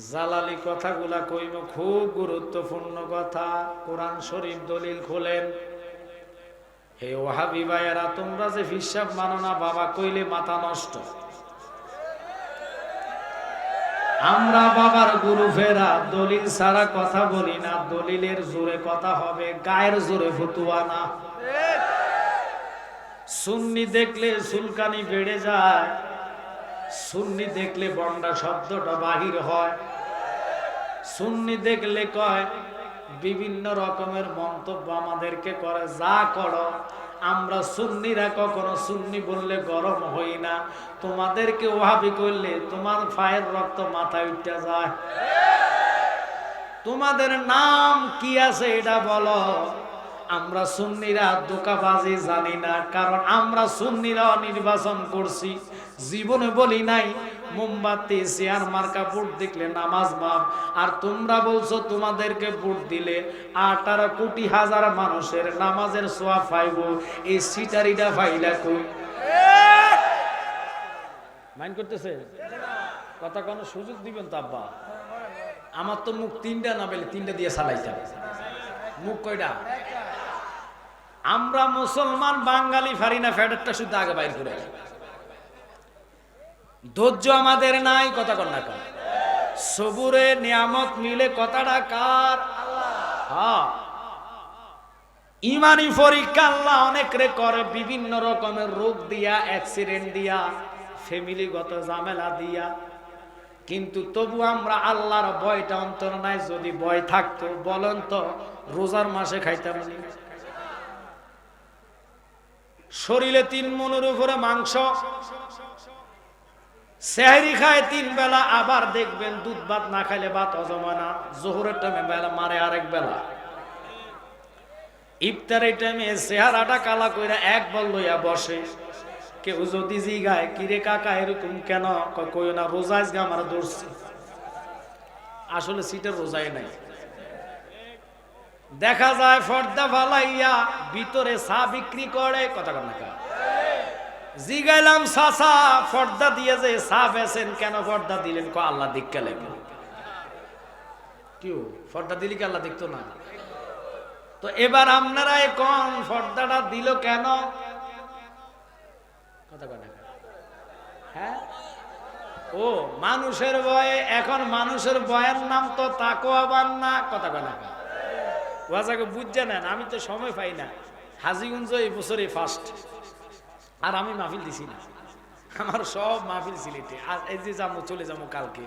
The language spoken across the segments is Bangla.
জালালি কথাগুলা কইম, খুব গুরুত্বপূর্ণ কথা। কোরআন শরীফ দলিল খোলেন। হে ওয়াহাবি ভাইয়েরা, তোমরা যে হিসাব মানো না, বাবা কইলে মাথা নষ্ট। আমরা বাবার গুরু ফেরা, দলিল ছাড়া কথা বলি না। দলিলের জোরে কথা হবে, গায়ের জোরে ফতুয়া না। সুন্নি দেখলে চুলকানি বেড়ে যায়, সুন্নি দেখলে বন্ডা শব্দটা বাহির হয়, সুন্নি দেখলে কয় বিভিন্ন রকমের মন্তব্য আমাদেরকে করে। যা করো, আমরা সুন্নিরা কখনো সুন্নি বললে গরম হই না। তোমাদেরকে ওয়াহাবি করলে তোমার পায়ের রক্ত মাথায় উঠে যায়। তোমাদের নাম কি আছে এটা বলো। আমরা সুন্নিরা ধোঁকাবাজি জানি না, কারণ আমরা সুন্নিরা নির্বাচন করছি। জীবনে বলি নাই মোমবাতি চেয়ার মার্কা ভোট দেখলে নামাজ মাপ। আর তোমরা বলছো তোমাদেরকে ভোট দিলে 18 কোটি হাজার মানুষের নামাজের সোয়াব পাইব। এই সিটারিটা ফাইলা কই মাইন্ড করতেছে? কথা কোনো সুযোগ দিবেন তো আব্বা? আমার তো মুখ 3টা না বলে 3টা দিয়ে চালাইতাম। মুখ কয়টা? আমরা মুসলমান বাঙালি ফারি না, ফেডারটা শুধু আগে বাইর করে। ধৈর্য আমাদের নাই, কথা কর না কার। সবুরে নিয়ামত মিলে কথাটা কার? হ্যাঁ, ইমানি পরীক্ষা আল্লাহ অনেকরে করে, বিভিন্ন রকমের রোগ দিয়া, অ্যাক্সিডেন্ট দিয়া, ফ্যামিলিগত ঝামেলা দিয়া। কিন্তু তবু আমরা আল্লাহর ভয়টা অন্তর নাই। যদি ভয় থাকতো বলেন তো রোজার মাসে খাইতাম না? শরীরে 3 মণের উপরে মাংস, সেহরি খায় 3 বেলা, আবার দেখবেন দুধ ভাত না খাইলে ভাত হজম না। জোহরের টাইমে বেলা মারে আরেক বেলা, ইফতারের টাইমে চেহারাটা কালা কইরা এক বল লইয়া বসে। কেউ যদি জিগায় কিরে কাকা এরকম কেন, কই না রোজা আজকে আমার ধরছে। আসলে সিটের রোজাই নাই। দেখা যায় পর্দা ফালাইয়া ভিতরে চা বিক্রি করে, কথা কর না কা। জিগাইলাম চাচা পর্দা দিয়ে যে চা বেচেন কেন, পর্দা দিলেন? ক আল্লাহ দিককে লেগে। কেউ পর্দা দিলি কি আল্লাহ দেখতো না? তো এবার আপনারা কোন পর্দাটা দিল কেন? কথা কর না। হ্যাঁ, ও মানুষের ভয়ে। এখন মানুষের ভয়ের নাম তো তাকওয়াবান না, কথা কর না। ওয়াজাকে বুঝছে নেন, আমি তো সময় পাই না। হাজীগঞ্জ এই বছরে ফার্স্ট, আর আমি মাহফিল দিছি না। আমার সব মাহফিল সিলেটে। আজ এই যে যাবো, চলে যাবো কালকে,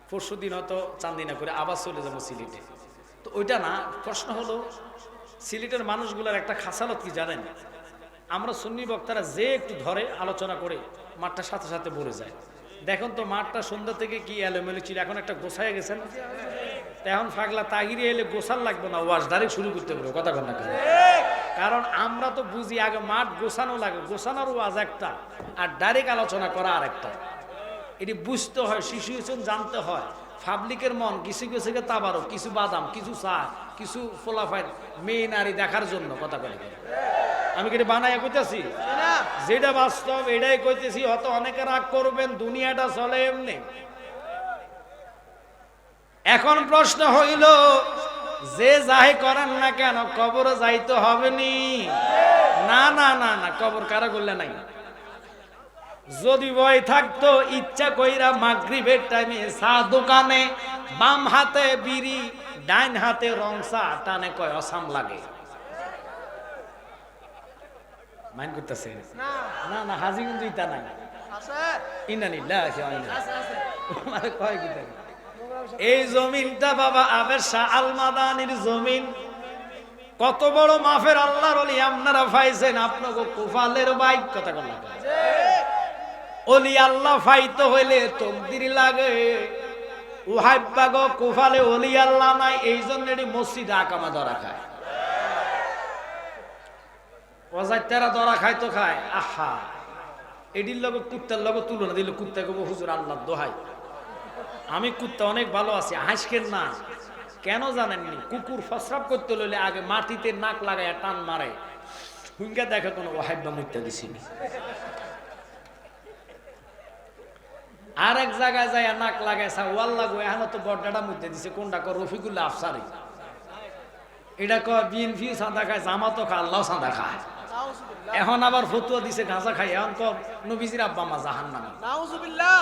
পরশু দিন হয়তো চান্দিনা করে আবার চলে যাবো সিলেটে। তো ওইটা না, প্রশ্ন হলো সিলেটের মানুষগুলোর একটা খাসালত কি জানেন? আমরা সুন্নি বক্তারা যে একটু ধরে আলোচনা করে মাঠটা সাথে সাথে ভরে যায়। দেখুন তো মাঠটা সন্ধ্যা থেকে কি এলোমেলো ছিল, এখন একটা গোছায় গেছেন। এখন ফাগলা তাহিরি এলে গোছাল লাগবে না, ওয়াশ ডাইরেক্ট শুরু করতে পারবো, কথা কর না। কারণ আমরা তো বুঝি আগে মাঠ গোছানো লাগে, গোছানোর ওয়াজ একটা, আর ডাইরেক্ট আলোচনা করা আর একটা। এটি বুঝতে হয়, সিচুয়েশন জানতে হয়। পাবলিকের মন কিছু কিছু তাবারও, কিছু বাদাম, কিছু চা, কিছু ফোলাফাইন, মেয়ে নারী দেখার জন্য, কথা কয়। আমি কি বানাই কইতেছি? যেটা বাস্তব এটাই কইতেছি। হয়তো অনেকে রাগ করবেন, দুনিয়াটা চলে এমনি। এখন প্রশ্ন হইল, যে যাই করেন না কেন কবরে যাইতে হবে নি? না না না না, কবর কারা করলে নাই। যদি ভয় থাকতো ইচ্ছা কইরা মাগরিবের টাইমে চা দোকানে বাম হাতে বিড়ি, ডাইন হাতে রং চা টানে, কয় অসাম লাগে। মাইন্ড করতেছে না? না হাজীগঞ্জ ইতা নাই। এই জমিনটা বাবা আবের শাহ আল মাদানির জমিন। কত বড় মাফের আল্লাহর ওলি আপনারা পাইছেন, আপনাকে কুফালের বাইক, কথা কর না। ওলি আল্লাহ ফাইতে হইলে তকদির লাগে। উহাইবাগ কুফালে ওলি আল্লাহ নাই, এই জন্য মসজিদ আকামা ধরা খায়। অজাইতারা ধরা খায় তো খায়। আহা, এটির লগে কুত্তার লগে তুলনা দিল। কুত্তা কব হুজুর আল্লাহ দোহাই, আমি কুত্তা অনেক ভালো আছি, হাসকেন না। কেন জানেননি? কুকুর ফসরাপ করতে লইলে আগে মাটিতে নাক লাগায় টান মারে, হুঙ্গা দেখে কোনো ওয়াহিবা মুত্তা দিছিনি। আর এক জায়গায় যায় নাক লাগাইছা ওয়াল লাগো এখন তো বড্ডাটা মধ্যে দিছে কোনটা কর রফিকুল্লাহ আফসারি এটা কয় বিএনপি চাঁদা খায় জামাতো খায় আল্লাহ চাঁদা খায় এখন আবার ফতুয়া দিছে গাঁজা খাই এখন কর নবীজির আব্বা মা জাহান্নামে নাউজুবিল্লাহ।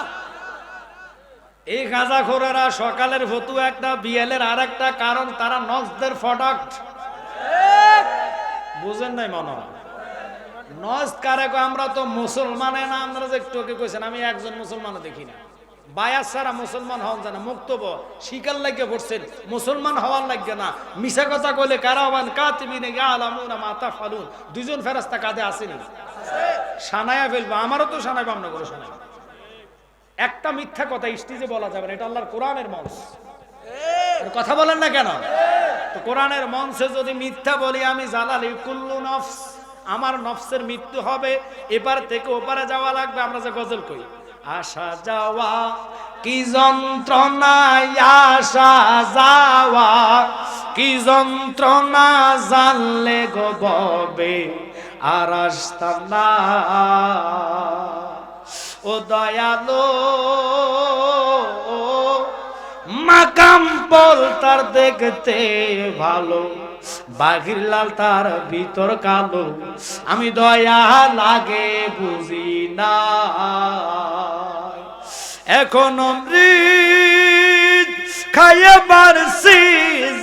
এই গাঁজাখোরেরা সকালের ফতুয়া একটা বিএলের আর একটা কারণ তারা নজদের প্রোডাক্ট বুঝেন নাই মনে হয় নজ কারে কয় আমরা তো মুসলমানে না আমরা যে একটু ওকে কইছেন আমি একজন মুসলমানও দেখি না বায়াস ছাড়া মুসলমান হওয়ার জানা মুক্তব শিকার লাগিয়ে পড়ছেন মুসলমান হওয়ার লাগে না মিশা কথা কইলে কারাওয়ান কাতিবিনে ইয়ালামুনা মা তাফালুন দুইজন ফেরেশতা কাঁধে আসেনি সানায়া ফেলবো আমারও তো সানাইব আমরা করে শোনাই একটা মিথ্যা কথা স্টেজে বলা যাবে না এটা আল্লাহর কোরআনের মঞ্চ কথা বলেন না কেন তো কোরআনের মঞ্চে যদি মিথ্যা বলি আমি জালালি কুল্লু নফস আমার নফসের মৃত্যু হবে এপার থেকে ওপারে যাওয়া লাগবে আমরা যে গজল কই আসা যাওয়া কি যন্ত্রণা আসা যাওয়া কি যন্ত্রণা জানলে গো ববে আর আসতাম না ও দয়ালো মাকাম বল তার দেখতে ভালো বাঘির লাল তার ভিতর কালো আমি দয়া লাগে বুঝি না এখনো মৃত খাইয়ে পারছি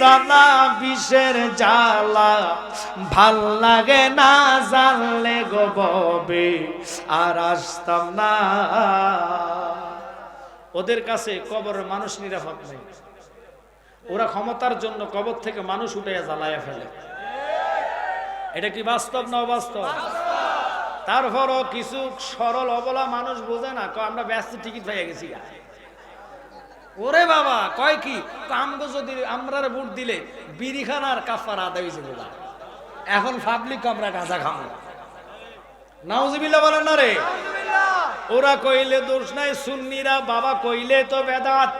জানা বিষের জ্বালা ভাল লাগে না জানলে গো ববে আর আসতাম না ওদের কাছে কবরের মানুষ নিরাপদ নেই ওরা ক্ষমতার জন্য কবর থেকে মানুষ উঠাইয়া জ্বালাইয়া ফেলে এটা কি বাস্তব না অবাস্তব তারপরও কিছু সরল অবলা মানুষ বোঝে না আমরা ব্যস্ত টিকিট পাইয়া গেছি ওরে বাবা কয় কি আমগো যদি আমরা ভোট দিলে বিড়িখানার কাফারা আদায় হয়েছে বোঝা এখন পাবলিক আমরা গাঁজা খাবো নাউজুবিল্লাহ বলেন না রে ওরা কইলে দোষ নাই সুন্নিরা বাবা কইলে তো বেদাত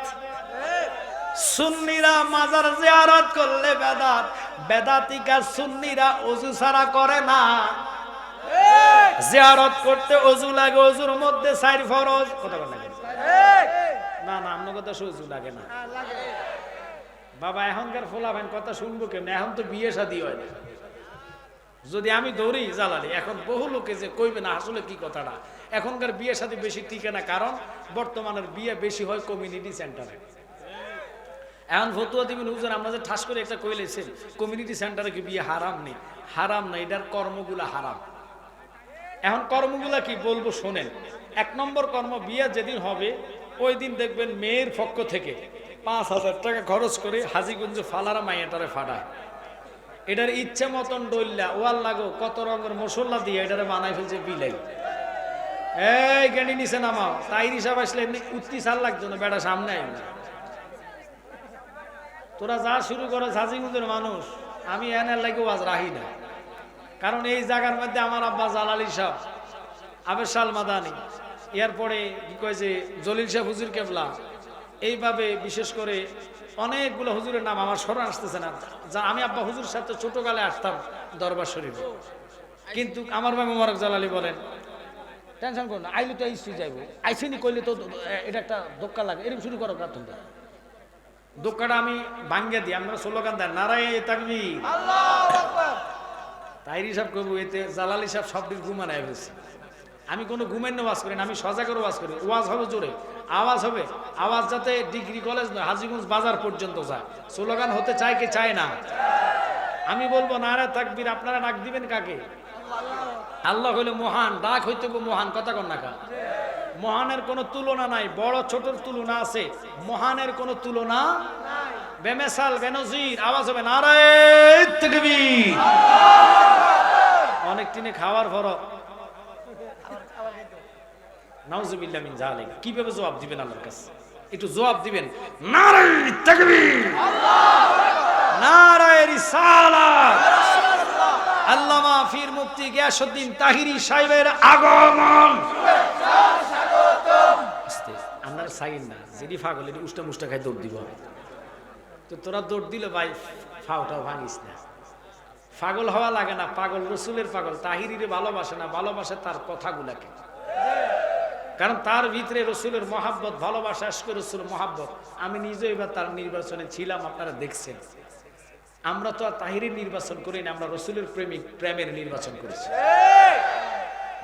সুন্নিরা মাজার জিয়ারত করলে বেদাত বেদাতিকা সুন্নিরা ওযু ছাড়া করে না জিয়ারত করতে ওযু লাগে ওযুর মধ্যে 4 ফরজ কথা বলেন না না আমন কথা ওযু লাগে না বাবা এখনকার ফোলাবেন কথা শুনবো কেমনে এখন তো বিয়ে শাদী হয় না যদি আমি দৌড়ি জালালি এখন বহু লোকে যে কইবে না আসলে কি কথাটা এখনকার বিয়ে শাদী বেশি টিকে না কারণ বর্তমানের বিয়ে বেশি হয় কমিউনিটি সেন্টারে এখন ফতুয়া দিবেন হুজুর আমরা যে ঠাস করে একটা কইলেছেন কমিউনিটি সেন্টারে কি বিয়ে হারাম নেই হারাম না এটার কর্মগুলা হারাম এখন কর্মগুলা কি বলবো শোনেন 1 নম্বর কর্ম বিয়ে যেদিন হবে ওই দিন দেখবেন মেয়ের পক্ষ থেকে 5,000 টাকা খরচ করে হাজীগঞ্জ ফালারা মাইয়াটারে ফাটায় এটার ইচ্ছে মতন ডইল্লা ওয়াল লাগো কত রঙের মশলা দিয়ে এটারে বানাই ফেলছে বিলাই এই গেনি নিচে নামাও তাই হিসাব আসলে এমনি উত্তি সাল লাগতো না বেটা সামনে আই না তোরা যা শুরু করো হাজীগঞ্জের মানুষ আমি এনার লাগে ওয়াজ রাহি না কারণ এই জায়গার মধ্যে আমার আব্বা জালালি সাহেব আবেশাল মাদানি এরপরে কি কয় যে জলিল সাহেব হুজুর কেবলা এইভাবে বিশেষ করে অনেকগুলো হুজুরের নাম আমার স্মরণ আসতেছে না যা আমি আব্বা হুজুর সাথে ছোটকালে আসতাম দরবার শরীফে কিন্তু আমার ভাই মোবারক জালালি বলেন টেনশন করো না আইলে তো আইসি যাইবো আইসিনি করলে তো এটা একটা দোক্কা লাগে এরকম শুরু করো তোমরা দোক্কাটা আমি ভাঙ্গে দিই আমরা স্লোগান দেয় নারায়ে তাকবীর আল্লাহু আকবার তাইরি সাহেব কবু এতে জালালি সাহেব সব দিন ঘুমানায় ফেলছে আমি কোনো ঘুমের ওয়াজ করি না আমি সজা করে ওয়াজ করি ওয়াজ হবে জোরে আওয়াজ হবে আওয়াজ যাতে ডিগ্রি কলেজ নয় হাজীগঞ্জ বাজার পর্যন্ত যায় স্লোগান হতে চায় কি চায় না আমি বলবো নারে তাকবীর আপনারা ডাক দিবেন কাকে আল্লাহ হইলে মহান ডাক হইতে মহান কথা কন না কা মহানের কোনো তুলনা নাই বড় ছোটর তুলনা আছে মহানের কোনো তুলনা নাই বেমেসাল বেনজির আওয়াজ হবে নারে তাকবীর অনেক দিনে খাওয়ার ফরক নাউজুবিল্লাহ মিন জালিক কিভাবে জবাব দিবেন আল্লাহর কাছে একটু জবাব দিবেন নারে তাকবীর আল্লাহু আকবার নারে রিসালাত রাসূলুল্লাহ আল্লামা পীর মুফতি গিয়াসউদ্দিন তাহিরি সাহেবের আগমন শুভেচ্ছা স্বাগতম আস্তে আপনারা সাইন না যদি পাগল এটি উষ্টা মুষ্টা খাই দৌড় দিব তো তোরা দৌড় দিলে ভাই ফাওটাও ভাঙিস না পাগল হওয়া লাগে না পাগল রসুলের পাগল তাহিরিরে ভালোবাসে না ভালোবাসে তার কথাগুলাকে কারণ তার ভিতরে রসুলের মহাব্বত, ভালোবাসা, আশকে রসুল মহাব্বত। আমি নিজে এবার তার নির্বাচনে ছিলাম, আপনারা দেখছেন। আমরা তো আর তাহিরের নির্বাচন করি না, আমরা রসুলের প্রেমের নির্বাচন করেছি।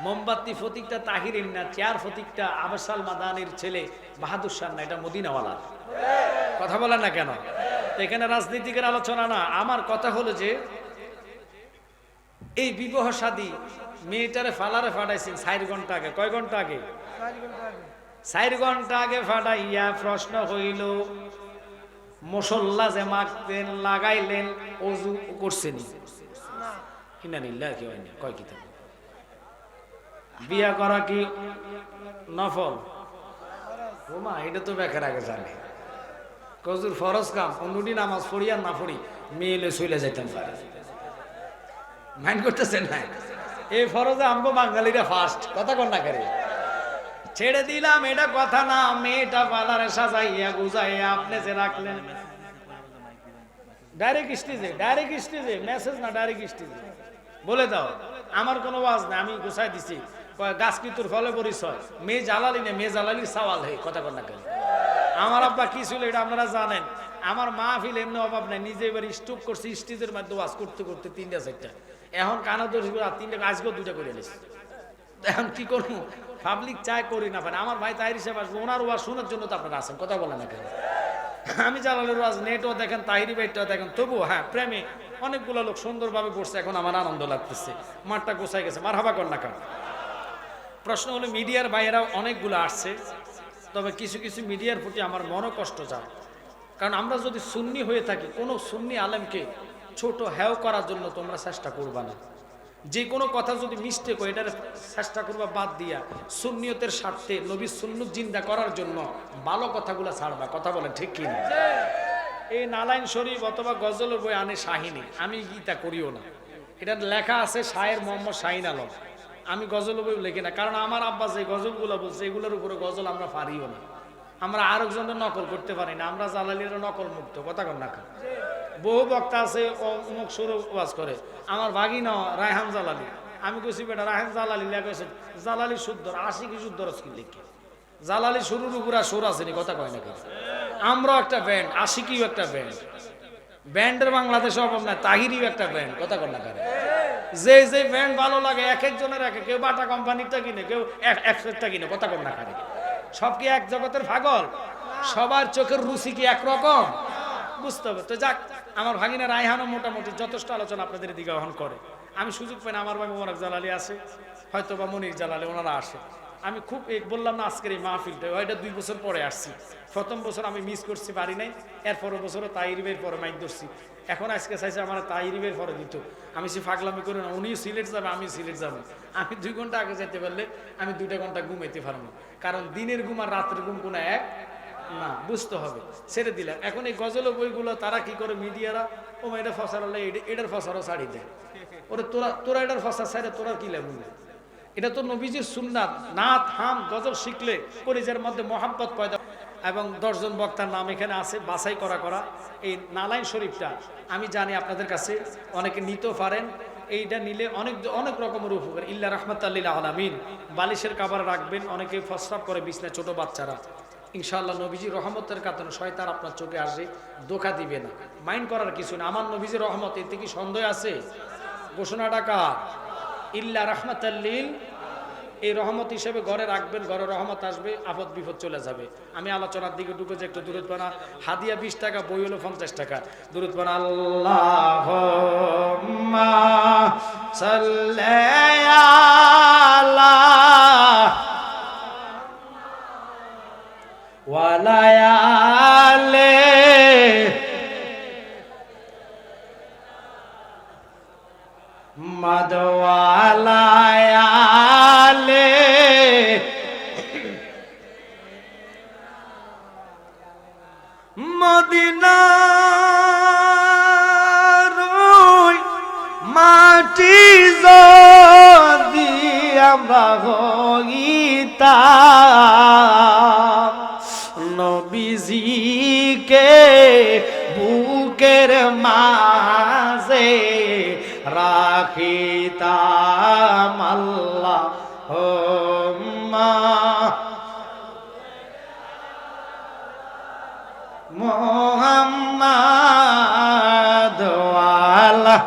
মোমবাতি ফতিকটা তাহিরের না, চেয়ার ফতিকটা আবাসাল মাদানির ছেলে বাহাদুর শাহ না, এটা মদিনাওয়ালার। কথা বলেন না কেন? এখানে রাজনীতিকের আলোচনা না, আমার কথা হলো যে এই বিবাহ শাদী মেয়েটারে ফালারে ফাটাইছেন 4 ঘন্টা আগে। কয় ঘন্টা আগে? 4 ঘন্টা আগে ফাটাইয়া প্রশ্ন হইল, মশল্লা যে মাখতেন লাগাইলেন, অজু করছেন কিনা? নিল্লা কি হয় না? কয় কিতাব বিয়া করা কি নফল? ওমা, এটা তো বেকার আগে জানে। কজুর ফরজ কাম, 15টি নামাজ পড়ি আর না পড়ি মেয়েলে চলে যাইতাম পারে। মাইন্ড করতেছেন না? এই ফরজে আমগো বাঙালিরা ফার্স্ট। কথা কন না করে ছেড়ে দিলাম, এটা কথা না। মেয়েটা পালারে সাজাইয়া গুজাইয়া আপনি যে রাখলেন ডাইরেক্ট স্টেজে মেসেজ না, ডাইরেক্ট স্টেজে বলে দাও আমার কোনো ওয়াজ না, আমি গুছাই দিছি। গাছ কি তোর ফলে পরিচয়? মেয়ে জ্বালালি না, মেয়ে জ্বালালি সওয়াল হে। কথা কন না করে আমার আব্বা কি ছিল এটা আপনারা জানেন। আমার মাহফিল এমনি অভাব নাই, নিজে এবার স্টপ করছি স্টেজের মধ্যে ওয়াজ করতে করতে 3টা 4টা। এখন কানা দোষ 3টা, আজকেও 2টা করে নিয়েছি। এখন কি করবো? পাবলিক চাই করি না পারে। আমার ভাই তাহির হিসেবে আসবো, ওনার ওয়াজ শোনার জন্য তো আপনারা আছেন। কথা বলেন না কেন? আমি জালালের ওয়াজ নেটও দেখেন, তাহিরি ভাইটাও দেখেন, তবুও হ্যাঁ প্রেমে অনেকগুলো লোক সুন্দরভাবে বসছে। এখন আমার আনন্দ লাগতেছে, মাঠটা গোছাই গেছে। মারহাবা কর না কেন? প্রশ্ন হলো মিডিয়ার বাইরেও অনেকগুলো আসছে, তবে কিছু কিছু মিডিয়ার প্রতি আমার মনও কষ্ট যায়। কারণ আমরা যদি সুন্নি হয়ে থাকি, কোনো সুন্নি আলেমকে ছোট হেও করার জন্য তোমরা চেষ্টা করবা না। যে কোনো কথা যদি মিস্টেক হয় এটার চেষ্টা করবা বাদ দিয়া সুন্নিয়তের স্বার্থে নবীর সুন্নত জিন্দা করার জন্য ভালো কথাগুলো ছাড়বা। কথা বলেন ঠিক কি না? এই নালাইন শরীফ অথবা গজলের বই আনে শাহিনী, আমি গীতা করিও না। এটা লেখা আছে শায়ের মোহাম্মদ শাহিন আলম। আমি গজল বই লিখি না, কারণ আমার আব্বা যে গজলগুলো বলছে এগুলোর উপরে গজল আমরা পারিও না। আমরা আরেকজনের নকল করতে পারি না, আমরা জালালিরা নকল মুক্ত। কথা কন না? বহু বক্তা আছে অমুক সুর ওয়াজ করে, আমার ভাগিনা রায়হান জালালি। আমি কইছি বেটা রায়হান জালালি লেখেছে, জালালি শুদ্ধ আশিকি শুদ্ধ রসকি লিখে, জালালি শুরুর উপরে সুর আসেনি। কথা কয় না? আমরাও একটা ব্যান্ড, আশিকিও একটা ব্যান্ড, ব্যান্ডের বাংলাদেশে অভাব নাই, তাহিরিও একটা ব্যান্ড। কথা কন না? যে যে ব্যান্ড ভালো লাগে এক একজনের এক, কেউ বাটা কোম্পানিটা কিনে, কেউ একশোটা কিনে। কথা কন না? সব কি এক জগতের পাগল? সবার চোখের রুচি কি একরকম? বুঝতে হবে। তো যাক, আমার ভাগিনা রায়হানও মোটামুটি যথেষ্ট আলোচনা আপনাদের দিকে আহ্বান করে। আমি সুযোগ পাই না, আমার ভাই মোবারক জালালি আছে, হয়তো বা মনির জালালি, ওনারা আসে। আমি খুব বললাম না আজকের এই মাহফিলটা, ওইটা 2 বছর পরে আসছি। প্রথম বছর আমি মিস করছি, পারি নাই। এরপরের বছরও তাইরিবের পরে মাইক ধরছি। এখন আজকে চাইছে আমার তাইরিবের পরে দিত। আমি সে ফাগলামি করি না, উনিও সিলেট যাবে, আমি সিলেট যাবো। আমি 2 ঘন্টা আগে যেতে পারলে আমি 2টা ঘন্টা ঘুমাইতে পারবো, কারণ দিনের ঘুম আর রাত্রের ঘুম কোনো এক না। বুঝতে হবে, ছেড়ে দিলাম। এখন এই গজল বইগুলো তারা কি করে, মিডিয়ারা ও এটা ফসার হলে এটার ফসারও ছাড়ি দেয়। ওরে তোরা এটার ফসার ছাড়ে তোরা কি লাগবে? এটা তো নবীজির সুন্নাত। নাত হাম গজল শিখলে পরিচয়ের মধ্যে মহাব্বত পয়দা। এবং 10 জন বক্তার নাম এখানে আছে, বাছাই করা। এই নালাইন শরীফটা আমি জানি আপনাদের কাছে অনেকে নিতেও পারেন। এইটা নিলে অনেক রকমের উপকার। ইল্লা রাহমাতাল্লিল আলামিন বালিশের কাবার রাখবেন। অনেকে প্রস্রাব করে বিছনায়, ছোট বাচ্চারা। ইনশাআল্লাহ নবীজি রহমতের কারণে শয়তান আপনার চোখে আসে, ধোঁকা দিবে না। মাইন্ড করার কিছু না। আমার নবীজির রহমত, এতে কি সন্দেহ আছে? ঘোষণাটা কার? ইল্লা রাহমাতাল্লিল। এই রহমত হিসেবে ঘরে রাখবেন, ঘরে রহমত আসবে, আপদ বিপদ চলে যাবে। আমি আলোচনার দিকে ঢুকে যে একটু দূরত বানা। হাদিয়া 20 টাকা, বই হলো 50 টাকা। দূরত বানা আল্লাহুম্মা সাল্লি আলা ওয়ালায়ালে মাদওয়ালায়ালে মদিনার মাটি যদি আমরা হইতাম, নবীজিকে বুকের মাঝে রাখিতাম। আল্লাহুম্মা মুহাম্মাদ আলা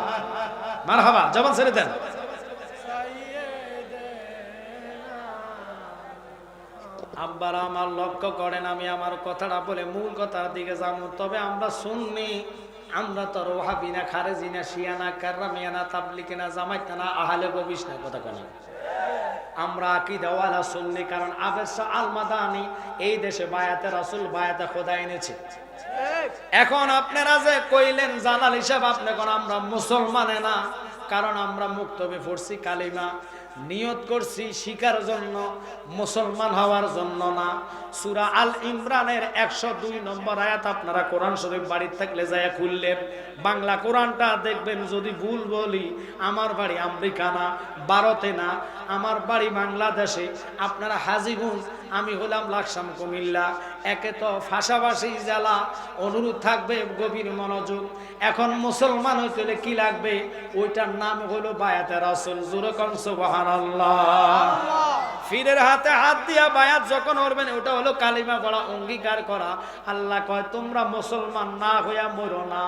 মারহাবা জবান ছেড়ে দেন। আব্বারা আমার লক্ষ্য করেন, আমি আমার কথাটা বলে মূল কথার দিকে যাবো। তবে আমরা সুন্নি, আমরা তো ওয়াহাবি না, খারেজি না, শিয়া না, কাররামিয়া না, তাবলিগি না, জামায়াত না, আহলে হাদিস না, কথা কেন? আমরা আকীদা ওয়ালা সুন্নি। কারণ আবেদ শাহ আল মাদানি এই দেশে বায়াতে রাসূল, বায়াতে খোদা এনেছে। এখন আপনারা যে কইলেন জালাল হিসাব, আপনি কোন আমরা মুসলমানে না, কারণ আমরা মুক্তবে পড়ছি কালিমা, নিয়ত করছি শিকার জন্য, মুসলমান হওয়ার জন্য না। সূরা আল ইমরানের 102 নম্বর আয়াত আপনারা কোরআন শরীফ বাড়িতে থাকলে যায়া খুললেন, বাংলা কোরআনটা দেখবেন। যদি ভুল বলি, আমার বাড়ি আমেরিকা না, ভারতে না, আমার বাড়ি বাংলাদেশে, আপনারা হাজীগঞ্জ, আমি হলাম লাকসাম কুমিল্লা, একে তো ভাষাভাষী জেলা। অনুরোধ থাকবে গভীর মনোযোগ। এখন মুসলমান হইতে হলে কি লাগবে? ওইটার নাম হলো বায়াতে রাসূল। জোরে কোন সুবহানাল্লাহ। ফিরের হাতে হাত দিয়া বায়াত যখন করবেন, ওটা হলো কালিমা পড়া, অঙ্গীকার করা। আল্লাহ কয় তোমরা মুসলমান না হইয়া মরো না।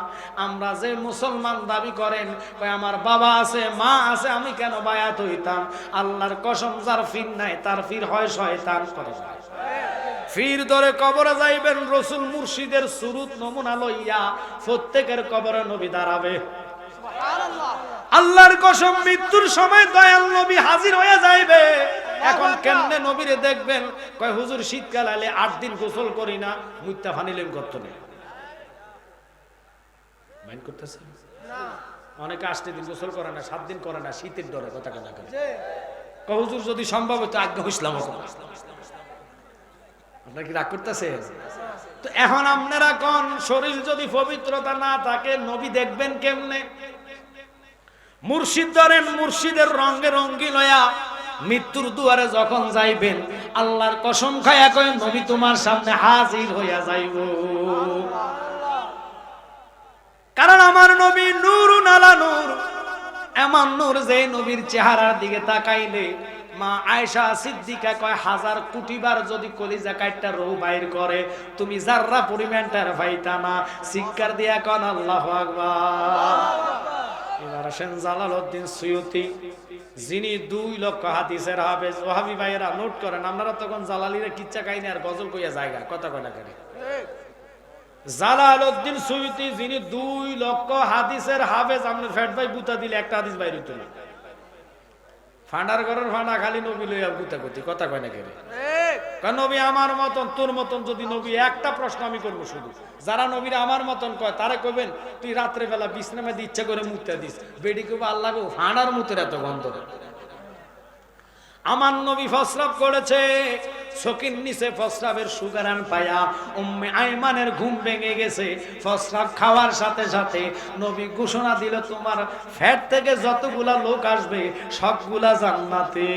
আমরা যে মুসলমান দাবি করেন, কয় আমার বাবা আছে, মা আছে, আমি কেন বায়াত হইতাম? আল্লাহর কসম, যার ফির নাই তার ফির হয় শয়তান। ফির ধরে কবরে যাইবেন, রসুল মুর্শিদের সুরুত নমুনা লইয়া প্রত্যেকের কবরে নবী দাঁড়াবে। আল্লাহর কসম, মৃত্যুর সময় দয়াল নবী হাজির হয়ে যাইবে। এখন কেমনে নবীরে দেখবেন? কয় হুজুর শীতকাল আলে 8 দিন গোসল করি না, মুত্তা ফানিলেন করতে নেই। মাইন্ড করতেছে না? অনেকে 8 দিন গোসল করে না, 7 দিন করে না, শীতের ডরে কথা কথা করে। কয় হুজুর যদি সম্ভব হতো আজ্ঞা ইসলাম। আপনারা কি রাগ করতেছেন? তো এখন আপনারা কোন শরীর যদি পবিত্রতা না থাকে, নবী দেখবেন কেমনে? মুর্শিদ ধরেন, মুর্শিদের রঙে রঙ্গি লয়া মৃত্যুর দুয়ারে যখন যাইবেন, আল্লাহর কসম খায়া কয় নবী তোমার সামনে হাজির হইয়া যাইব। কারণ আমার নবী নূরুন আলা নূর, এমন নূর যে নবীর চেহারার দিকে তাকাইলে মা আয়েশা সিদ্দিকা কয় 1000 কোটিবার যদি কলিজা কাটটা রূহ বাইর করে, তুমি যাররা পরিমাণটার পাইতা না। চিৎকার দিয়া কোন আল্লাহু আকবার। এবার আসেন জালালউদ্দিন সুয়ুতি, যিনি 2 লক্ষ হাদিসের হাফেজ। ওয়াহাবি ভাইয়েরা নোট করেন, আপনারা তখন জালালিরে কিচ্ছা কাহিনী আর গজল কইয়া জায়গা কথা কয় না করে। জালালউদ্দিন সুয়ুতি যিনি 2 লক্ষ হাদিসের হাফেজ, আপনার ফ্যাট ভাই গুতা দিলে একটা হাদিস বাইর হইতো না। ফান্ডার ঘরের ফান্ডা খালি নবী লইয়া গুতা করতে কথা কয় না করে। কারণ নবী আমার মতন, তোর মতন যদি নবী, একটা প্রশ্ন আমি করবো শুধু, যারা নবীরা আমার মতন কয় তারে কইবেন তুই রাত্রে বেলা বিছনামে ইচ্ছা করে মুক্তা দিস, বেডি কইবো আল্লাহ গো ফান্ডার মুতের এত গন্ধ। আমার নবী ফসরাব করেছে, চোখের নিচে ফসরাবের সুগারান পায়া উম্মে আয়মানের ঘুম ভেঙে গেছে। ফসরাব খাওয়ার সাথে সাথে নবী ঘোষণা দিল, তোমার ফ্যাট থেকে যতগুলা লোক আসবে সবগুলা জান্নাতে।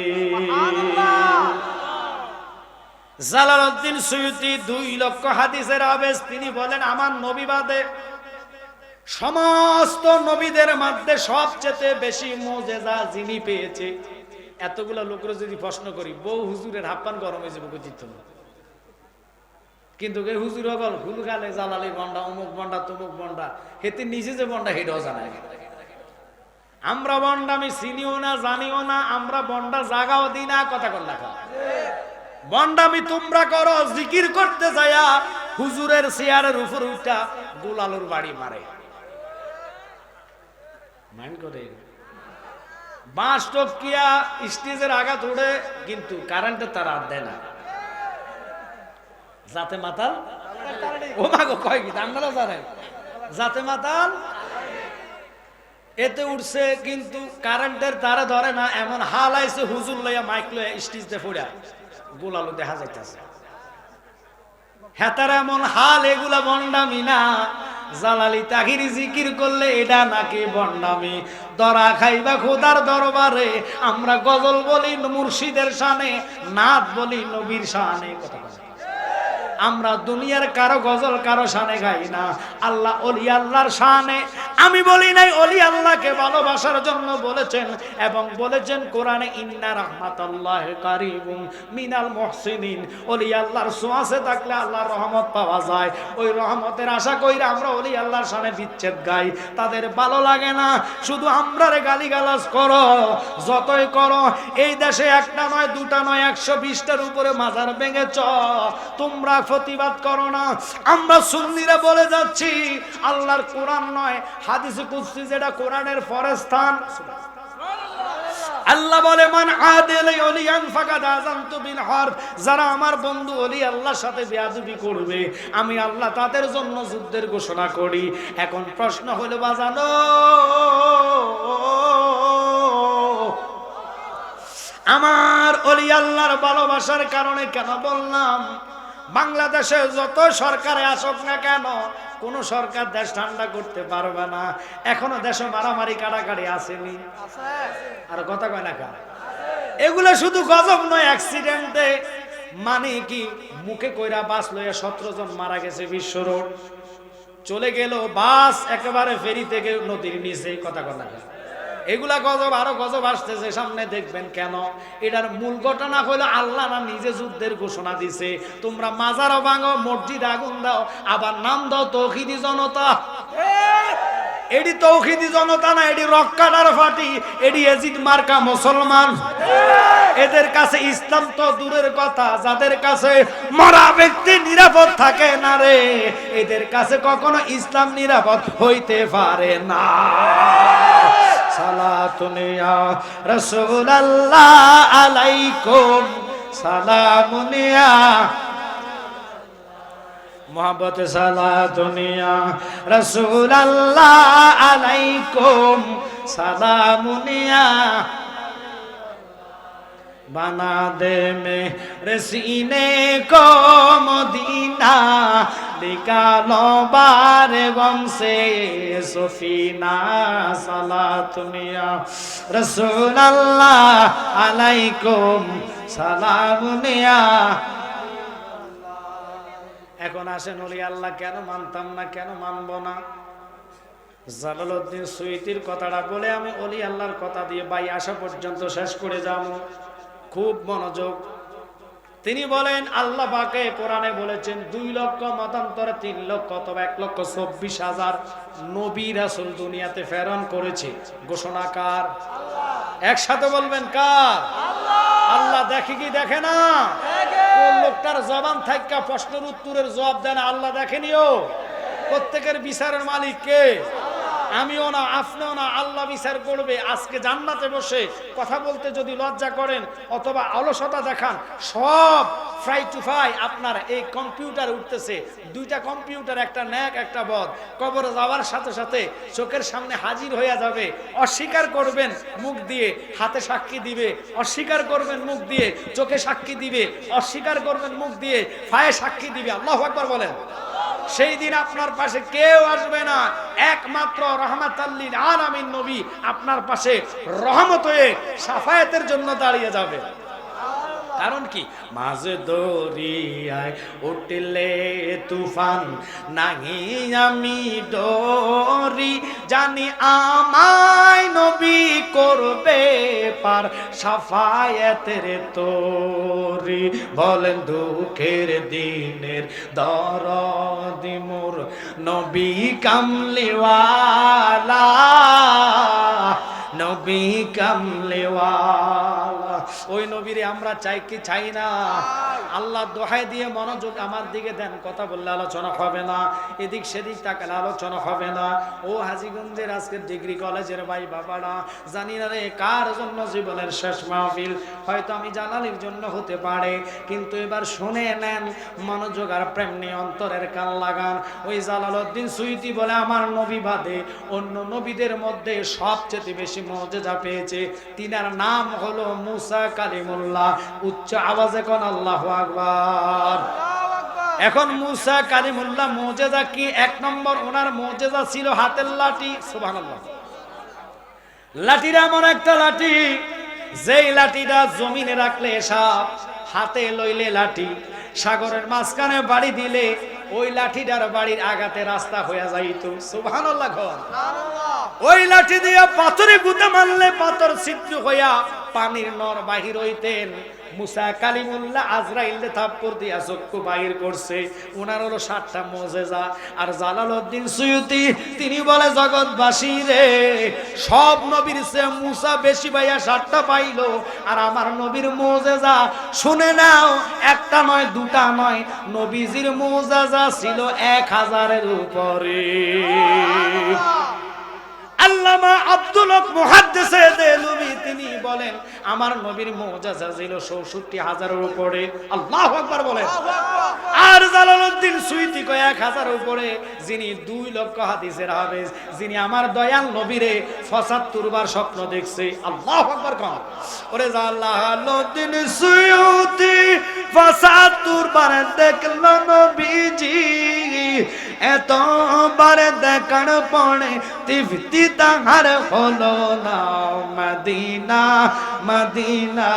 জালালউদ্দিন সুয়ুতি 2 লক্ষ হাদিসের হাফেজ, তিনি বলেন আমার নবী বাদে সমস্ত নবীদের মধ্যে সবচেয়ে বেশি মুজিজা যিনি পেয়েছে। এতগুলা লোকের যদি প্রশ্ন করি, বউ হুজুরের হাপ্পান গরম হয়ে যাবে বুঝিত না। কিন্তু এই হুজুর হল হুল গালে জালালি বন্ডা, অমুক বন্ডা, তমুক বন্ডা, হেতে নিজে যে বন্ডা হেটাও জানায়। আমরা বন্ডা আমি চিনিও না, জানিও না, আমরা বন্ডা জাগাও দিই না, কথা কর না। বন্ডামি তোমরা করো জিকির করতে যায়া হুজুরের চেয়ারের উপর উঠা গোলালুর বাড়ি মারে। মাইন্ড করে বাঁশ টপকিয়া স্টেজের আঘাত উড়ে, কিন্তু কারেন্টের তার আর দেয় না। যাতে মাতাল ও মাগো কয় কি আপনারা জানেন, যাতে মাতাল এতে উঠছে, কিন্তু কারেন্টের তারে ধরে না। এমন হাল আইছে, হুজুর লইয়া মাইক লইয়া স্টেজ দিয়ে পড়া গোলালু দেখা যাইতেছে। হেতার এমন হাল, এগুলা বন্ডামি না। জালালি তাহিরি জিকির করলে এটা নাকি বন্ডামি? দরা খাইবা খোদার দরবারে, আমরা গজল বলি মুর্শিদের শানে, নাত বলি নবীর শানে। কথা আমরা দুনিয়ার কারো গজল কারো শানে গাই না, আল্লাহ ওলি আল্লাহর শানে। আমি বলি নাই, ওলি আল্লাহকে ভালোবাসার জন্য বলেছেন এবং বলেছেন কোরআনে ইন্না রাহমাতাল্লাহি কারিবুম মিনাল মুহসিনিন। ওলি আল্লাহর ছোঁয়াচে থাকলে আল্লাহর রহমত পাওয়া যায়। ওই রহমতের আশা কইরা আমরা ওলি আল্লাহর শানে বিচ্ছেদ গাই, তাদের ভালো লাগে না। শুধু আমরারে গালিগালাজ করো, যতই করো। এই দেশে একটা নয়, দুটা নয়, 120টার উপরে মাজার ভেঙেছ, তোমরা প্রতিবাদ করো না। আমরা সুন্নিরা বলে যাচ্ছি, আল্লাহর কোরআন নয় হাদিসে কুদসি, যেটা কোরআনের পরের স্থান। আল্লাহ বলে মান আদালি ওলিয়ান ফাকাদ আযানতু বিল হারব, যারা আমার বন্ধু ওলি আল্লাহর সাথে বেয়াদবি করবে আমি আল্লাহ তাদের জন্য যুদ্ধের ঘোষণা করি। এখন প্রশ্ন হলো বাজানো, আমার ওলি আল্লাহর ভালোবাসার কারণে কেন বললাম, বাংলাদেশে যত সরকারে আসুক না কেন, কোন সরকার দেশ ঠান্ডা করতে পারবে না। এখনো দেশে মারামারি কাটাকাটি আসেনি, আর কথা কয় না কার। এগুলো শুধু গজব নয়, অ্যাক্সিডেন্টে মানে কি মুখে কইরা বাস লইয়া 17 জন মারা গেছে বিশ্ব রোড, চলে গেল বাস একেবারে ফেরি থেকে নদীর নিচে, কথা কয় না কার। এগুলা গজব, আরো গজব আসতেছে সামনে, দেখবেন। কেন? এটার মূল ঘটনা হলো আল্লাহ না নিজে যুদ্ধের ঘোষণা দিছে। তোমরা মাজারও ভাঙো, মসজিদ আগুন দাও, আবার নাম দাও তৌহিদি জনতা। এডি তৌহিদি জনতা না, এডি রক্কাটার ফাটি, এডি এজিদ মার্কা মুসলমান। এদের কাছে ইসলাম তো দূরের কথা, যাদের কাছে মরা ব্যক্তি নিরাপদ থাকে না রে, এদের কাছে কখনো ইসলাম নিরাপদ হইতে পারে না। সালাতুন ইয়া রাসূলুল্লাহ আলাইকুম, সালামুন ইয়া মোহাম্মত, সালাতুন ইয়া রাসূলুল্লাহ আলাইকুম, সালামুন ইয়া बना दे मेरे सीने को मदीना, निकालो बारे गम से सफीना, सलातुन या रसूल अल्लाह अलैकुम, সালামুন ইয়া। এখন আসেন, ওলি আল্লাহ কেন মানতাম না, কেন মানব না? জালালউদ্দিন সুয়ুতির কথাটা বলে আমি ওলি আল্লাহর কথা দিয়ে বাই আসা পর্যন্ত শেষ করে যাব। খুব মনোযোগ। তিনি বলেন আল্লাহ পাকে কোরআনে বলেছেন 2 লক্ষ মতান্তরে 3 লক্ষ অথবা 1,24,000 নবী রাসূল দুনিয়াতে প্রেরণ করেছে। ঘোষণা কার? আল্লাহ। একসাথে বলবেন কার? আল্লাহ। আল্লাহ দেখে কি দেখে না? দেখে। কোন লোকটার জবান থাইকা প্রশ্নের উত্তরের জবাব দেন আল্লাহ দেখেনিও? প্রত্যেকের বিচারের মালিক কে? আমিও না, আপনিও না, আল্লাহ বিচার করবে। আজকে জান্নাতে বসে কথা বলতে যদি লজ্জা করেন অথবা অলসতা দেখান, সব ফ্রাই টু ফ্রাই আপনার এই কম্পিউটার উঠতেছে। 2টা কম্পিউটার, একটা ন্যাক একটা বদ, কবরে যাওয়ার সাথে সাথে চোখের সামনে হাজির হয়ে যাবে। অস্বীকার করবেন মুখ দিয়ে, হাতে সাক্ষী দিবে। অস্বীকার করবেন মুখ দিয়ে, চোখে সাক্ষী দিবে। অস্বীকার করবেন মুখ দিয়ে, পায়ে সাক্ষী দিবে। আল্লাহু আকবার বলেন। সেই দিন আপনার পাশে কেউ আসবে না, একমাত্র রাহমাতাল লিল আলামিন নবী আপনার পাশে রহমত হয়ে শাফায়াতের জন্য দাঁড়িয়ে যাবে। কারণ কি? মাঝে দরিয়ায় উঠলে তুফান, নাহি আমি ডরি, জানি আমায় নবী করবে পার, শাফায়াতের তরি। বলেন দুঃখের দিনের দরদি মোর নবী কামলিওয়ালা, নবী কামলিওয়ালা। ওই নবীরে আমরা চাই কি চাই না? আল্লাহ দোহাই দিয়ে মনোযোগ আমার দিকে দেন। কথা বললে আলোচনা হবে না, এদিক সেদিক তাকালে আলোচনা হবে না। ও হাজীগঞ্জের আজকের ডিগ্রি কলেজের ভাই বাবারা, জানি না রে কার জন্য জীবনের শেষ মাহফিল। হয়তো আমি জানালির জন্য হতে পারে, কিন্তু এবার শুনে নেন, মনোযোগ আর প্রেম নিয়ে অন্তরের কান লাগান। ওই জালালউদ্দিন সুয়ুতি বলে আমার নবী বাদে অন্য নবীদের মধ্যে সবচেয়ে বেশি মুজিজা পেয়েছে, তিনার নাম হলো মুসা কালিমুল্লাহ। উচ্চ আওয়াজে কোন আল্লাহু আকবার। এখন মুসা কালিমুল্লাহ মুজিজা কি? 1 নম্বর ওনার মুজিজা ছিল হাতের লাঠি। সুবহানাল্লাহ। লাঠির এমন একটা লাঠি, যেই লাঠিটা জমিনে রাখলে সাপ, হাতে লইলে লাঠি, সাগরের মাঝখানে বাড়ি দিলে ওই লাঠিটার বাড়ির আগাতে রাস্তা হয়ে যাইত। সুবহানাল্লাহ। ওই লাঠি দিয়ে পাথরে গুঁতে মারলে পাথর ছিদ্র হইয়া পানির নর বাহির হইতেন। মুসা কালিমুল্লাহ আজরাইলে থাপ্পড় দিয়া চক্ষু বাহির করছে। ওনার হলো 7টা মুজিজা। আর জালালউদ্দিন সুয়ুতি তিনি বলে, জগৎবাসী রে, সব নবীর চেয়ে মুসা বেশি পাইয়া 7টা পাইলো, আর আমার নবীর মুজিজা শুনে নাও, একটা নয় দুটা নয়, নবীজির মুজিজা ছিল 1000-এর উপরে। আল্লামা আব্দুল হক মুহাদ্দিসে দেলুবি তিনি বলেন, আমার নবীর মুজিজা ছিল ৬৪,০০০-এর উপরে। আল্লাহু আকবার বলেন। আর জালালউদ্দিন সুয়ুতি কয় 1000-এর উপরে, যিনি 2 লক্ষ হাদিসের হাফেজ, যিনি আমার দয়াল নবীরে ৭৫ বার স্বপ্ন দেখছে। আল্লাহু আকবার কোন। ওরে জালালউদ্দিন সুয়ুতি ৭৫ বার দেখল নবীজি, এতবার দেখার পরে তৃপ্তি তাহার হলো না। মদিনা মদিনা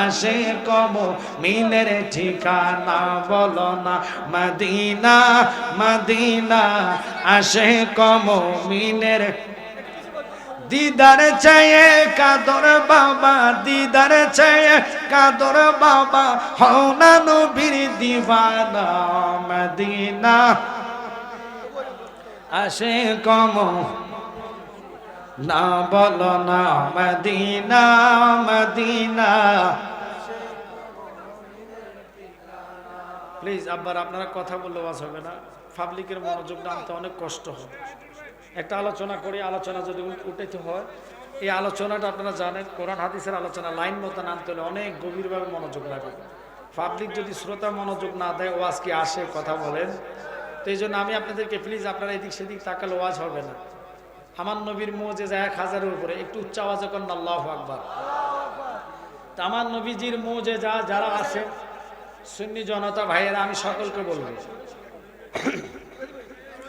আসে কম মিনের ঠিকানা, বলো না মদিনা মদিনা আসে কম মিনের। দিদার চায়ে কাদর বাবা, দিদার চায়ে কাদর বাবা, হওনা নবীর দিওয়ানা। মদিনা আসে কম না, বলো না মদিনা মদিনা। প্লিজ আব্বার আপনারা কথা বললে ওয়াজ হবে না, পাবলিকের মনোযোগটা আনতে অনেক কষ্ট হয়। একটা আলোচনা করি, আলোচনা যদি উঠাইতে হয়, এই আলোচনাটা আপনারা জানেন কোরআন হাদিসের আলোচনা লাইন মতো আনতে হলে অনেক গভীরভাবে মনোযোগ লাগে। পাবলিক যদি শ্রোতা মনোযোগ না দেয়, ওয়াজ কি আসে? কথা বলেন। তো এই জন্য আমি আপনাদেরকে প্লিজ, আপনারা এদিক সেদিক তাকালে ওয়াজ হবে না। আমার নবীর মুজিজা 1000-এর উপরে, একটু উচ্চ আওয়াজে করেন আল্লাহু আকবার। তা আমার নবীজির মুজিজা যারা আছে সুন্নি জনতা ভাইয়েরা, আমি সকলকে বলবো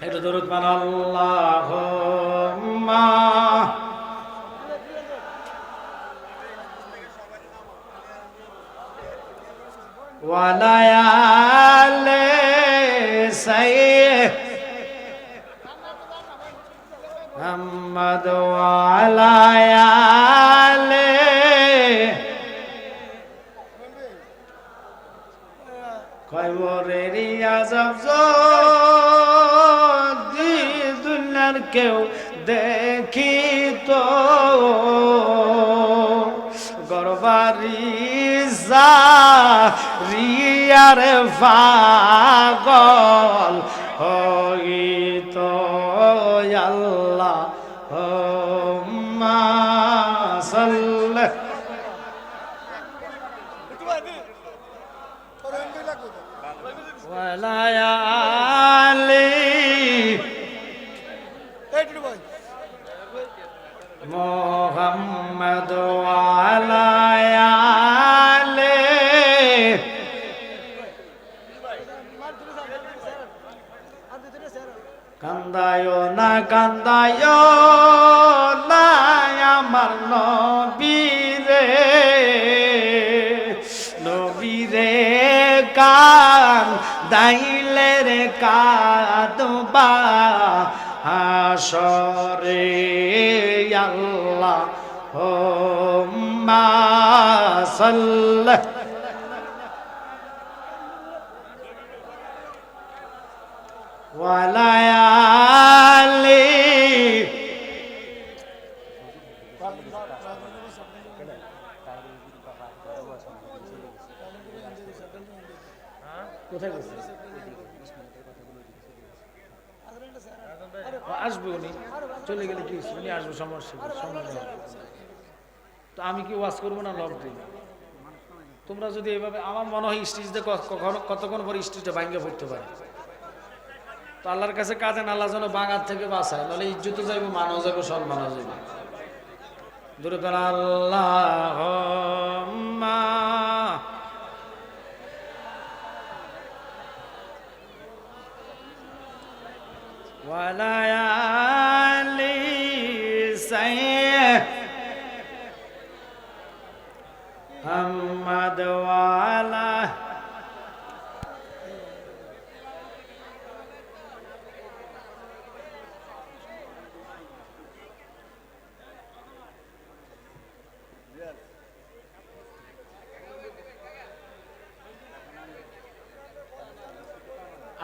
একটু দরুদ পান। আল্লাহুম্মা ওয়ালা আলে সাইয়্যিদ মুহাম্মদ ওয়ালা আলে। কবরের আযাব যদি দুনিয়ার কেউ দেখিত, গরবারি রিয়ার পাগল হইত। আল্লাহুম্মা সাল্লি ওয়ালা আলি মুহাম্মদ ওয়ালা আলি। কান্দায়ো না কান্দায়ো না আমার নবীরে, নবীরে কান দাইলে রে কাঁদবা হাসরে। আল্লাহুম্মা সাল্লি ওয়ালা আলি। কোথায় গেছে? আসবে উনি, চলে গেলে কি উনি আসবে, সমস্যা সমস্যা। তো আমি কি ওয়াজ করবো না লক দিই? তোমরা যদি এভাবে, আমার মনে হয় স্টেজে কতক্ষণ পরে স্টেজটা ভাঙ্গে পড়তে পারে। তো আল্লাহর কাছে কাঁদেন, আল্লাহ যেন বাঙার থেকে বাঁচায়, নাহলে ইজ্জত যাইবো, মানও যাইবো, সম্মানও যাইবো। দূরে করে আল্লাহুম্মা ওয়ালা আলি সাইয়্যিদ মুহাম্মদ ওয়ালা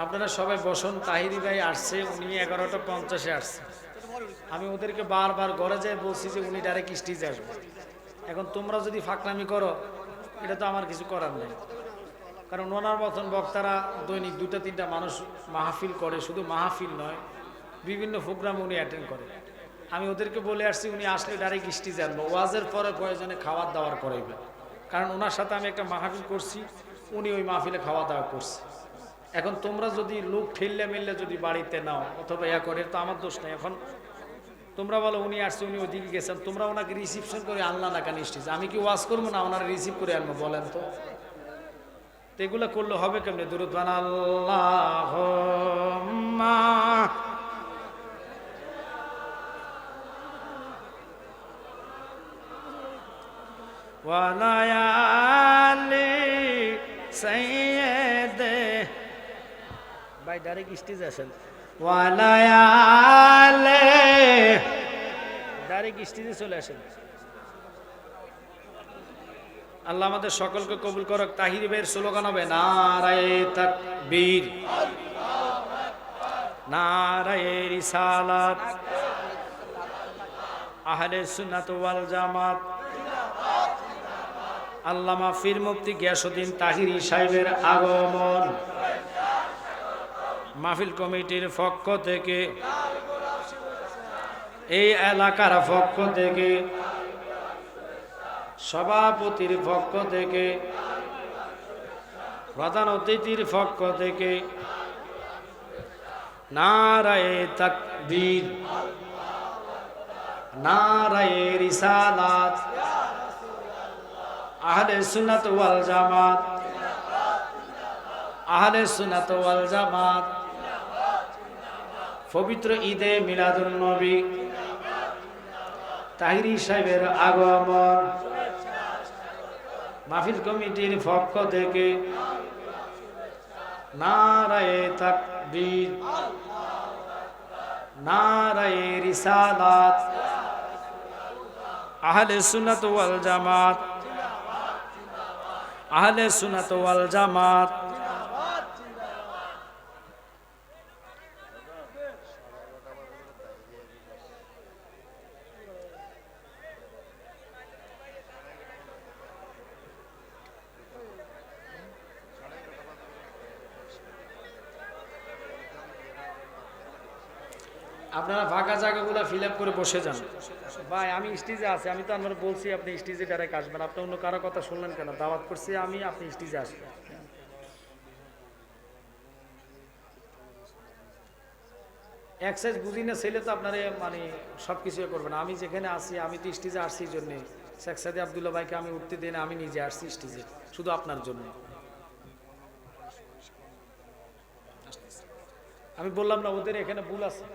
আপনারা সবাই বসুন। তাহিরি ভাই আসছে, উনি 11:50-এ আসছে। আমি ওদেরকে বারবার ঘরে যেয়ে বলছি যে উনি ডাইরেক্ট স্টেজে আসবে। এখন তোমরা যদি ফাঁকনামি করো, এটা তো আমার কিছু করার নেই, কারণ ওনার মতন বক্তারা দৈনিক 2-3টা মানুষ মাহফিল করে, শুধু মাহফিল নয়, বিভিন্ন প্রোগ্রাম উনি অ্যাটেন্ড করে। আমি ওদেরকে বলে আসছি উনি আসলে ডাইরেক্ট স্টেজে আনবো, ওয়াজের পরে প্রয়োজনে খাওয়ার দাওয়ার করাইবে, কারণ ওনার সাথে আমি একটা মাহফিল করছি, উনি ওই মাহফিলে খাওয়া দাওয়া করছে। এখন তোমরা যদি লোক ঠেললে মিললে যদি বাড়িতে নাও অথবা ইয়া করে, তো আমার দোষ নেই। এখন তোমরা বলো উনি আসছে, উনি ওদিকে গেছেন, তোমরা ওনাকে রিসিপশন করে আনলা না কেন স্টেজে? আমি কি ওয়াজ করবো না ওনারা রিসিভ করে আনবো? বলেন তো। এগুলো করলে হবে কেমনে? দুরূদ বান আল্লাহুম্মা ওয়া লায়ালি সাইয়্যিদে ভাই ডাইরেক্ট স্টেজে আসেন। ওয়া লায়ালি ডাইরেক্ট স্টেজে চলে আসেন। আল্লাহ আমাদের সকলকে কবুল করুক। তাহিরি ভাইয়ের স্লোগান হবে নারায়ে তাকবীর, নারায়ে রিসালাত, আহলে সুন্নাত ওয়াল জামাত। আল্লামা পীর মুফতি গিয়াসউদ্দিন তাহিরি সাহেবের আগমন মাহফিল কমিটির পক্ষ থেকে, এই এলাকার পক্ষ থেকে, সভাপতির পক্ষ থেকে, প্রধান অতিথির পক্ষ থেকে নারায়ে তাকবীর, নারায়ে রিসালাত, আহলে সুন্নাত ওয়াল জামাত, আহলে সুন্নাত ওয়াল জামাত। পবিত্র ঈদে মিলাদুন নবী তাহিরি সাহেবের আগমন মাহফিল কমিটির পক্ষ থেকে নারায়ে তাকবীর, নারায়ে রিসালাত, আহলে সুন্নাত ওয়াল জামাত, আহলে সুন্নাত ওয়াল জামাত। আপনারা ফাঁকা জায়গাগুলো ফিল আপ করে বসে যান। ভাই আমি স্টেজে আছি, আমি তো আমরা বলছি আপনি স্টেজে ডাইরেক্ট আসবেন। আপনি অন্য কারো কথা শুনলেন কেন? দাওয়াত করছি আমি, আপনি স্টেজে আসবেন। এক্সারসাইজ বুঝি না ছেলে তো আপনার মানে সব কিছুই করবে না। আমি যেখানে আসি, আমি তো স্টেজে আসছি এই জন্যে, শেখ সাদি আবদুল্লাহ ভাইকে আমি উঠতে দিই না, আমি নিজে আসছি স্টেজে শুধু আপনার জন্য। আমি বললাম না ওদের এখানে ভুল আছে,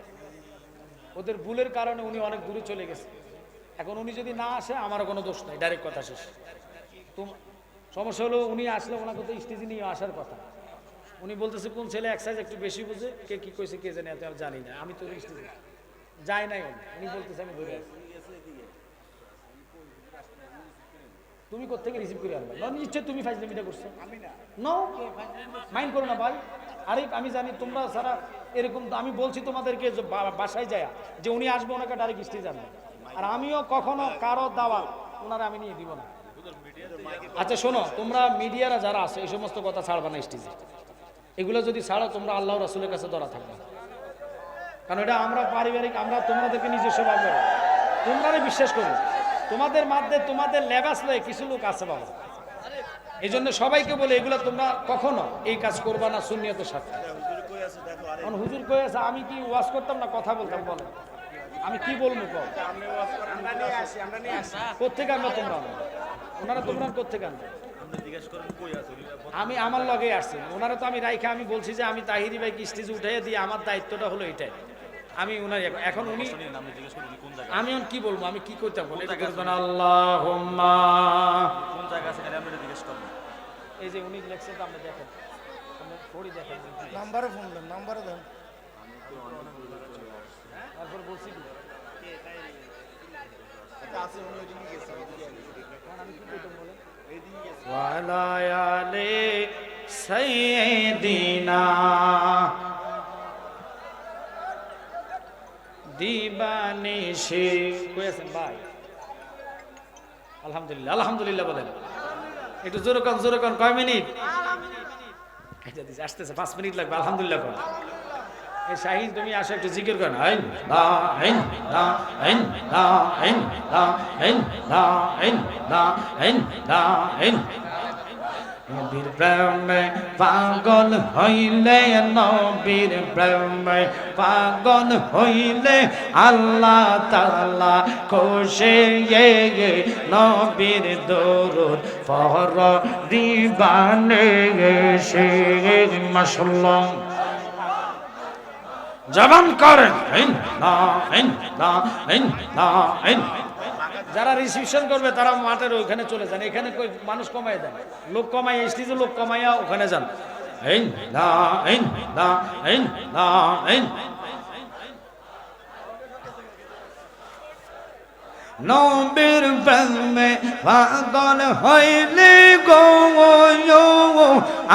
ওদের ভুলের কারণে উনি অনেক দূরে চলে গেছে। এখন উনি যদি না আসে আমারও কোনো দোষ নাই, ডাইরেক্ট কথা শেষ। তো সমস্যা হলো উনি আসলে ওনাকে তো স্টেজে নিয়ে আসার কথা। উনি বলতেছে কোন ছেলে এক্সারসাইজ একটু বেশি বুঝে, কে কি কইছে কে জানে, আমি জানি না, আমি তো স্টেজে যাই নাই। উনি বলতেছে আমি ধরে আছি। তুমি কোত্থেকে রিসিভ করে আনবে? নিশ্চয় তুমি ফাইজলামিটা করছো। আমি না, নো মাইন্ড করো না ভাই। আরে আমি জানি তোমরা সারা এরকম, আমি বলছি তোমাদেরকে বাসায় যায় যে উনি আসবে, ওনাকে ডাইরেক্ট স্টেজে আনবে। আর আমিও কখনো কারো দাওয়াত ওনারা আমি নিয়ে দিব না। আচ্ছা শোনো, তোমরা মিডিয়ারা যারা আছে এই সমস্ত কথা ছাড়বা না স্টেজে। এগুলো যদি ছাড়ো তোমরা আল্লাহ রাসূলের কাছে ধরা থাকবে, কারণ এটা আমরা পারিবারিক, আমরা তোমাদেরকে নিজস্ব ভাবে তোমরা বিশ্বাস করো। তোমাদের মাঝে তোমাদের লেবাস লয়ে কিছু লোক আছে বাবা, এই জন্য সবাইকে বলে এগুলো তোমরা কখনো এই কাজ করবা না সুন্নিয়তের সাথে। হুজুর কয়ে আছে, আমি কি ওয়াজ করতাম না কথা বলতাম? বলো আমি কি বলবো? কোথেকে আনবো তোমরা? ওনারা তোমরা কোথেকে আনবে? আমি আমার লগে আসছি, ওনারা তো আমি রাইখা আমি বলছি যে আমি তাহিরি ভাইকে স্টেজে উঠাইয়া দিয়ে আমার দায়িত্বটা হলো এটাই। আমি ওনার এখন উনি, আমি এখন কি বলবো, আমি কি করতে পারবো? আল্লাহুম্মা কোন জায়গা আছে আমরা জিজ্ঞেস করব। এই যে উনি লেখছে তো আমরা দেখেন, আমরা পড়ি দেখেন, নাম্বারে ফোন দেন, নাম্বারে দেন। তারপর বলছি কি এটা আছে, উনি ওইদিকে গেছে, আমি কি করতে বলে এইদিকে গেছে। ওয়া লা ইয়ালি সাইয়্যিদিনা দিবানিশি। কই আছেন ভাই? আলহামদুলিল্লাহ, আলহামদুলিল্লাহ বলেন। একটু জোরে কোন কয় মিনিট? এটা দিছে, আসতেছে 5 মিনিট লাগবে। আলহামদুলিল্লাহ কোন। এই শাহিন তুমি আসো একটু জিকির করেন। আইন লা আইন লা আইন লা আইন লা আইন লা আইন লা আইন লা আইন। নবীর প্রেমে পাগল হইলে, নবীর প্রেমে পাগল হইলে আল্লাহ তাআলা খুশি। নবীর দরুদ পড় দিবানে সে। মাশাআল্লাহ, জবান করেন। যারা রিসিপশন করবে তারা মাঠের ওইখানে চলে যান। এখানে কই মানুষ কমায় দেন, লোক কমায়, স্টেজে লোক কমাইয়া ওখানে যান। নবীর প্রেমে পাগল হইলে গো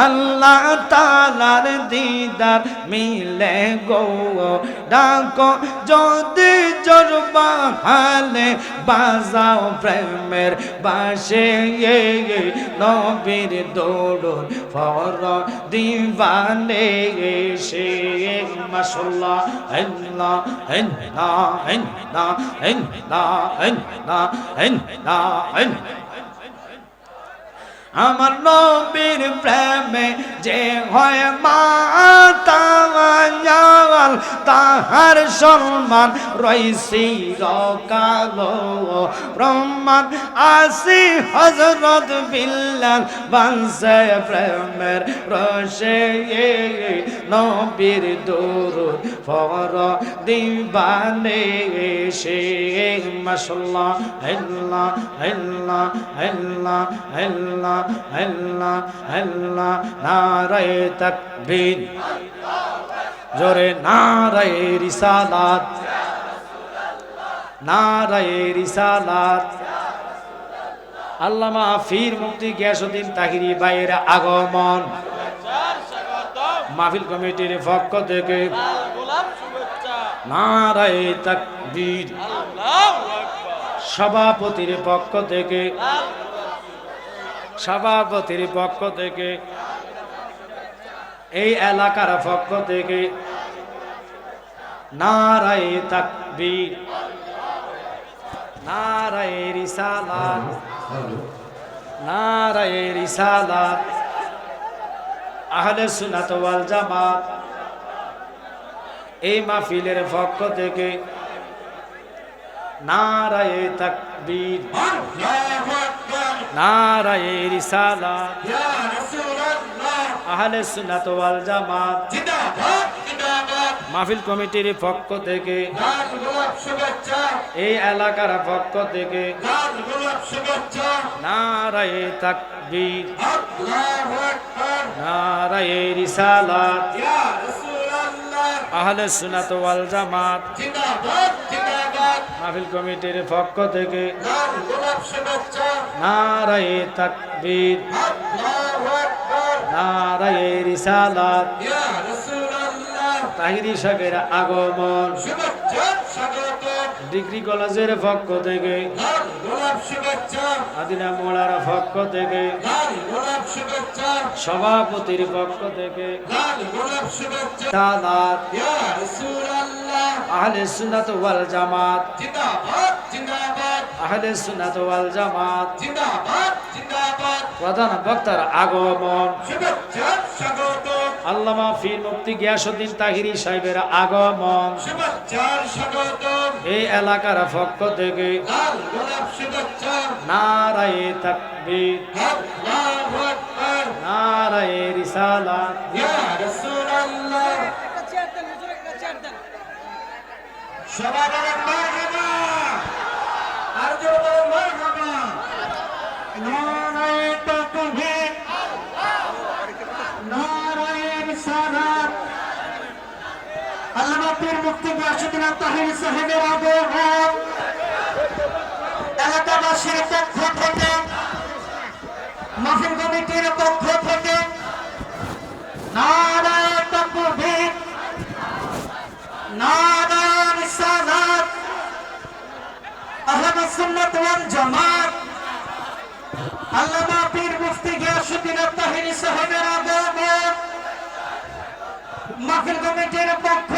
আল্লাহ তাআলার দিদার মিলে গো। ডাকো যদি জোরবা হালে বাজাও প্রেমের বাঁশি। নবীর দরুদ পড় দিবানে সে। মাশাআল্লাহ, আল্লাহ আল্লাহ আল্লাহ আল্লাহ আল্লাহ। আমার নবীর প্রেমে যে হয় মাতাল, তাহার সম্মান রইছি রকাল। প্রমাণ আসি হযরত বিল্লাল বানসে প্রেমের রসে। নবীর দরুদ পড় দিবানে সে। মাশাআল্লাহ, আল্লাহ আল্লাহ আল্লাহ আল্লাহ আল্লাহ আল্লাহ। নারায়ে তাকবীর, জোরে নারায়ে রিসালাত, নারায়ে রিসালাত। আল্লামা পীর মুফতি গিয়াসউদ্দিন তাহিরি ভাইয়ের আগমন মাহফিল কমিটির পক্ষ থেকে নারায়ে তাকবীর, সভাপতির পক্ষ থেকে, সভাপতির পক্ষ থেকে, এই এলাকার পক্ষ থেকে নারায়ে তাকবীর, নারায়ে রিসালাত, নারায়ে রিসালাত। আহলে সুন্নাত ওয়াল জামাত এই মাহফিলের পক্ষ থেকে নারায়ে তাকবীর, নারায়ে রিসালাত। আহলে সুন্নাত ওয়াল জামাত মাহফিল কমিটির পক্ষ থেকে, এই এলাকার পক্ষ থেকে নারায়ে তাকবীর, নারায়ে রিসালাত। আহলে সুন্নাত ওয়াল জামাত মাহফিল কমিটির পক্ষ থেকে নারায়ে তাকবীর, নারায়ে রিসালাত। তাহিরি সাহেবের আগমন ডিগ্রি কলেজের পক্ষ থেকে, আদিনা মোড়ার পক্ষ থেকে, সভাপতির পক্ষ থেকে সালাত। আহলে সুন্নাত ওয়াল জামাত, আহলে সুন্নাত ওয়াল জামাত প্রধান বক্তার আগমন আল্লামা পীর মুফতি গিয়াসউদ্দিন তাহিরি সাহেবের আগমন এই এলাকার পক্ষ থেকে নারায়ে তাকবীর, নারায়ে রিসালাত। সবাই বলেন মারহাবা, আর জোরে বলেন মারহাবা। নারায়ে তাকবীর, নারায়ে রিসালাত। আল্লামা পীর মুফতি গিয়াসউদ্দিন তাহিরি সাহেবের আগমন এলাকাবাসীর পক্ষ থেকে, মাহফিল কমিটির পক্ষ থেকে আহলে সুন্নাত ওয়াল জামাত আল্লামা পীর মুফতি গিয়াসউদ্দিন আত-তাহেরি সাহেবের আগমন মাহফিল কমিটির পক্ষ